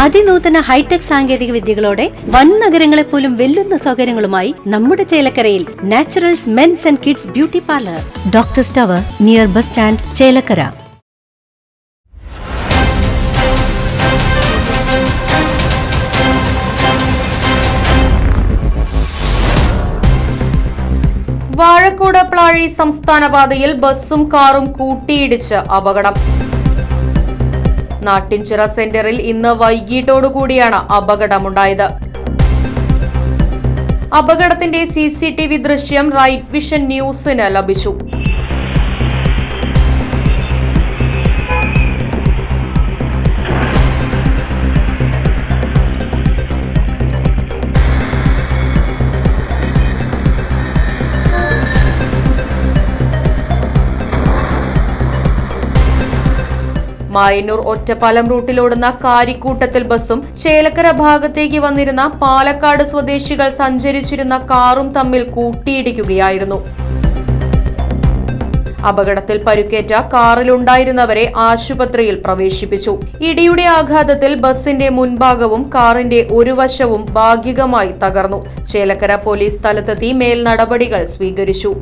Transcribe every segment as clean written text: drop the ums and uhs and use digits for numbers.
അതിനൂതന hi tech സാങ്കേതിക വിദ്യകളോടെ വൻ നഗരങ്ങളെ പോലും വെല്ലുന്ന സൗകര്യങ്ങളുമായി നമ്മുടെ ചേലക്കരയിൽ naturals men's and kids beauty parlour, doctors tower, near bus stand, Chelakkara. Vazhakode Plazhi സംസ്ഥാന പാതയിൽ ബസ്സും കാറും കൂട്ടിയിടിച്ച് അപകടം. നാട്ടിൻചിറ സെന്ററിൽ ഇന്ന് വൈകിട്ടോടുകൂടിയാണ് അപകടമുണ്ടായത്. അപകടത്തിന്റെ CCTV ദൃശ്യം റൈറ്റ് വിഷൻ ന്യൂസിന് ലഭിച്ചു. മായന്നൂർ ഒറ്റപ്പാലം റൂട്ടിലോടുന്ന കാരിക്കൂട്ടത്തിൽ ബസ്സും ചേലക്കര ഭാഗത്തേക്ക് വന്നിരുന്ന പാലക്കാട് സ്വദേശികൾ സഞ്ചരിച്ചിരുന്ന കാറും തമ്മിൽ കൂട്ടിയിടിക്കുകയായിരുന്നു. അപകടത്തിൽ പരുക്കേറ്റ കാറിലുണ്ടായിരുന്നവരെ ആശുപത്രിയിൽ പ്രവേശിപ്പിച്ചു. ഇടിയുടെ ആഘാതത്തിൽ ബസിന്റെ മുൻഭാഗവും കാറിന്റെ ഒരു വശവും ഭാഗികമായി തകർന്നു. ചേലക്കര പോലീസ് സ്ഥലത്തെത്തി മേൽ നടപടികൾ സ്വീകരിച്ചു.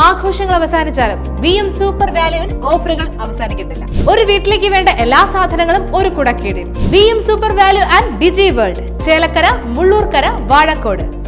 ആഘോഷങ്ങൾ അവസാനിച്ചാലും VM സൂപ്പർ വാല്യുവിൽ ഓഫറുകൾ അവസാനിക്കുന്നില്ല. ഒരു വീട്ടിലേക്ക് വേണ്ട എല്ലാ സാധനങ്ങളും ഒരു കുടക്കീഴിൽ. VM super value and digi world, Chelakkara, Mullurkara, Vazhakkode.